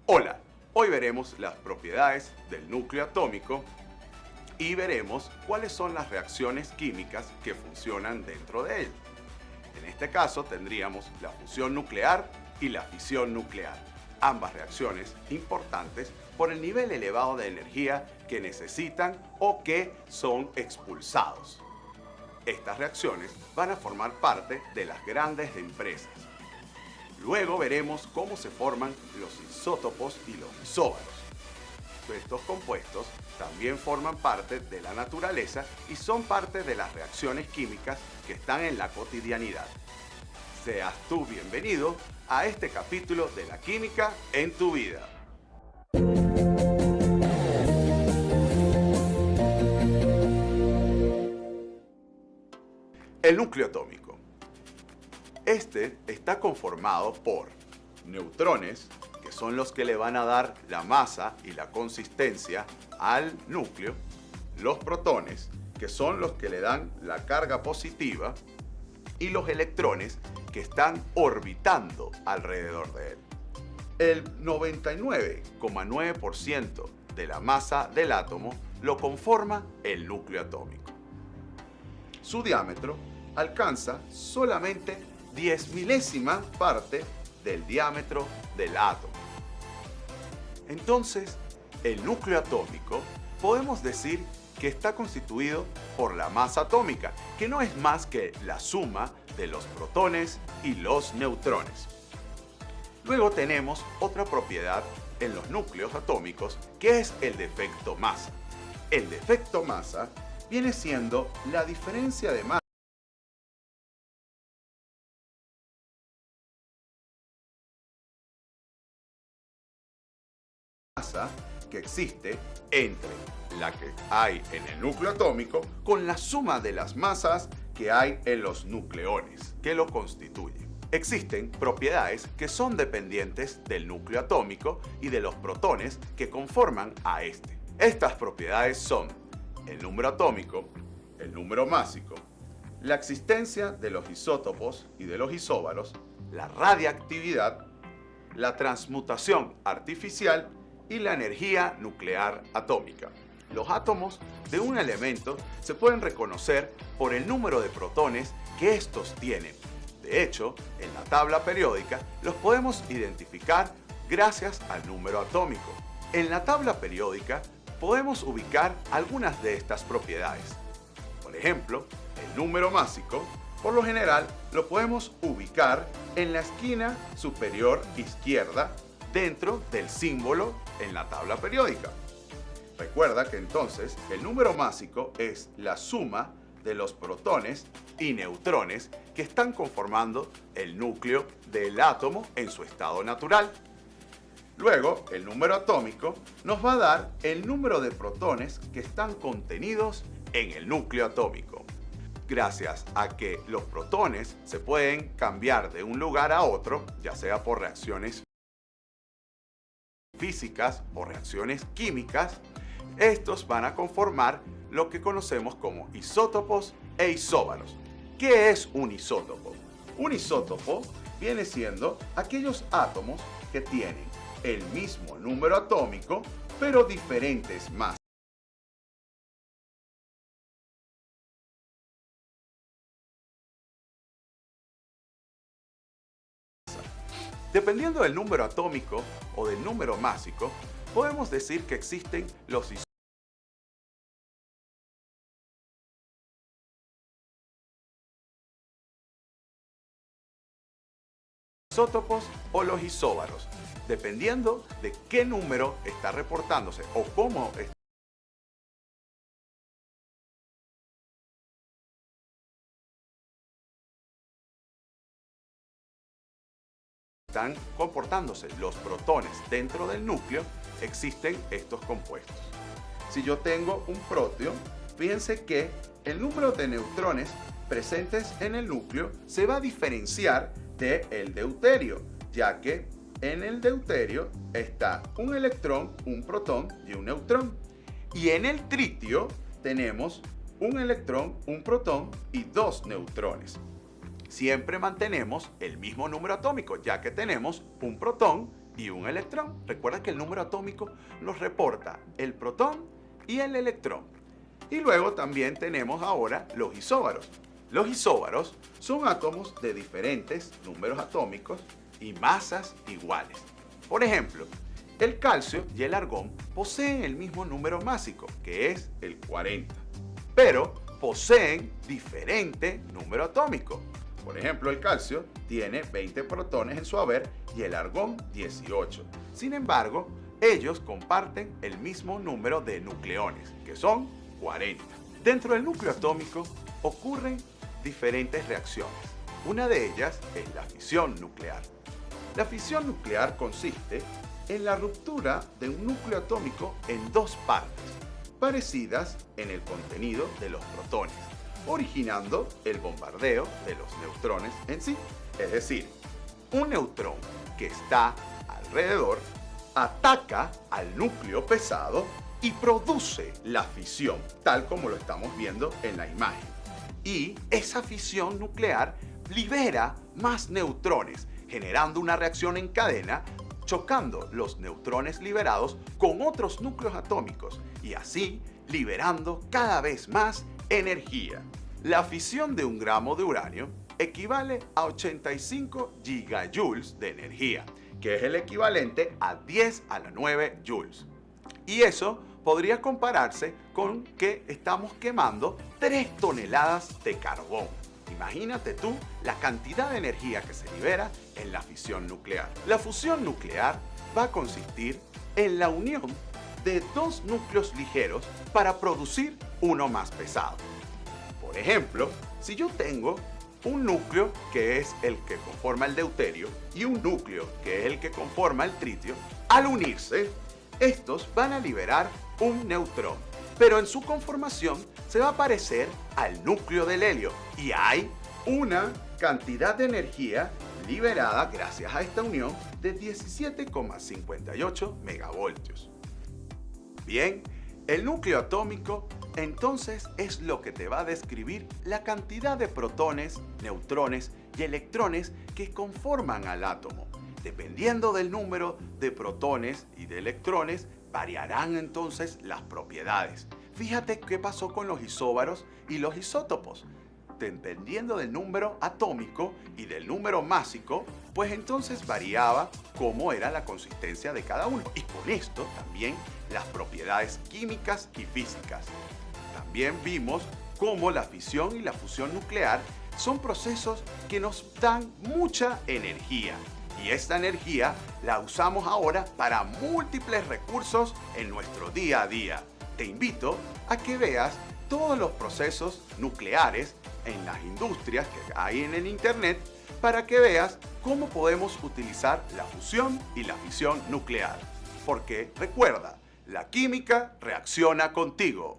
Hola, hoy veremos las propiedades del núcleo atómico y veremos cuáles son las reacciones químicas que funcionan dentro de él. En este caso tendríamos la fusión nuclear y la fisión nuclear, ambas reacciones importantes por el nivel elevado de energía que necesitan o que son expulsados. Estas reacciones van a formar parte de las grandes empresas. Luego veremos cómo se forman los isótopos y los isóbaros. Estos compuestos también forman parte de la naturaleza y son parte de las reacciones químicas que están en la cotidianidad. Seas tú bienvenido a este capítulo de la química en tu vida. El núcleo atómico. Este está conformado por neutrones, que son los que le van a dar la masa y la consistencia al núcleo, los protones, que son los que le dan la carga positiva, y los electrones, que están orbitando alrededor de él. El 99,9% de la masa del átomo lo conforma el núcleo atómico. Su diámetro alcanza solamente 10 milésima parte del diámetro del átomo. Entonces, el núcleo atómico podemos decir que está constituido por la masa atómica, que no es más que la suma de los protones y los neutrones. Luego tenemos otra propiedad en los núcleos atómicos, que es el defecto masa. El defecto masa viene siendo la diferencia de masa que existe entre la que hay en el núcleo atómico con la suma de las masas que hay en los nucleones que lo constituyen. Existen propiedades que son dependientes del núcleo atómico y de los protones que conforman a este. Estas propiedades son el número atómico, el número másico, la existencia de los isótopos y de los isóbaros, la radiactividad, la transmutación artificial y la energía nuclear atómica. Los átomos de un elemento se pueden reconocer por el número de protones que estos tienen. De hecho, en la tabla periódica los podemos identificar gracias al número atómico. En la tabla periódica podemos ubicar algunas de estas propiedades. Por ejemplo, el número másico, por lo general, lo podemos ubicar en la esquina superior izquierda dentro del símbolo en la tabla periódica. Recuerda que entonces el número másico es la suma de los protones y neutrones que están conformando el núcleo del átomo en su estado natural. Luego, el número atómico nos va a dar el número de protones que están contenidos en el núcleo atómico. Gracias a que los protones se pueden cambiar de un lugar a otro, ya sea por reacciones físicas o reacciones químicas, estos van a conformar lo que conocemos como isótopos e isóbaros. ¿Qué es un isótopo? Un isótopo viene siendo aquellos átomos que tienen el mismo número atómico, pero diferentes masas. Dependiendo del número atómico o del número másico, podemos decir que existen los isótopos o los isóbaros, dependiendo de qué número está reportándose o cómo están comportándose los protones dentro del núcleo, existen estos compuestos. Si yo tengo un proteo, fíjense que el número de neutrones presentes en el núcleo se va a diferenciar del deuterio, ya que en el deuterio está un electrón, un protón y un neutrón. Y en el tritio tenemos un electrón, un protón y dos neutrones. Siempre mantenemos el mismo número atómico, ya que tenemos un protón y un electrón. Recuerda que el número atómico nos reporta el protón y el electrón. Y luego también tenemos ahora los isóbaros. Los isóbaros son átomos de diferentes números atómicos y masas iguales. Por ejemplo, el calcio y el argón poseen el mismo número másico, que es el 40, pero poseen diferente número atómico. Por ejemplo, el calcio tiene 20 protones en su haber y el argón 18. Sin embargo, ellos comparten el mismo número de nucleones, que son 40. Dentro del núcleo atómico ocurren diferentes reacciones. Una de ellas es la fisión nuclear. La fisión nuclear consiste en la ruptura de un núcleo atómico en dos partes, parecidas en el contenido de los protones, originando el bombardeo de los neutrones en sí. Es decir, un neutrón que está alrededor ataca al núcleo pesado y produce la fisión, tal como lo estamos viendo en la imagen. Y esa fisión nuclear libera más neutrones, generando una reacción en cadena, chocando los neutrones liberados con otros núcleos atómicos y así liberando cada vez más energía. La fisión de un gramo de uranio equivale a 85 gigajoules de energía, que es el equivalente a 10 a la 9 joules. Y eso podría compararse con que estamos quemando 3 toneladas de carbón. Imagínate tú la cantidad de energía que se libera en la fisión nuclear. La fusión nuclear va a consistir en la unión de dos núcleos ligeros para producir uno más pesado. Por ejemplo, si yo tengo un núcleo que es el que conforma el deuterio y un núcleo que es el que conforma el tritio, al unirse, estos van a liberar un neutrón, pero en su conformación se va a parecer al núcleo del helio y hay una cantidad de energía liberada gracias a esta unión de 17,58 megavoltios. Bien, el núcleo atómico entonces es lo que te va a describir la cantidad de protones, neutrones y electrones que conforman al átomo. Dependiendo del número de protones y de electrones, variarán entonces las propiedades. Fíjate qué pasó con los isóbaros y los isótopos. Dependiendo del número atómico y del número másico, pues entonces variaba cómo era la consistencia de cada uno. Y con esto también las propiedades químicas y físicas. También vimos cómo la fisión y la fusión nuclear son procesos que nos dan mucha energía. Y esta energía la usamos ahora para múltiples recursos en nuestro día a día. Te invito a que veas todos los procesos nucleares en las industrias que hay en el Internet para que veas cómo podemos utilizar la fusión y la fisión nuclear. Porque recuerda, la química reacciona contigo.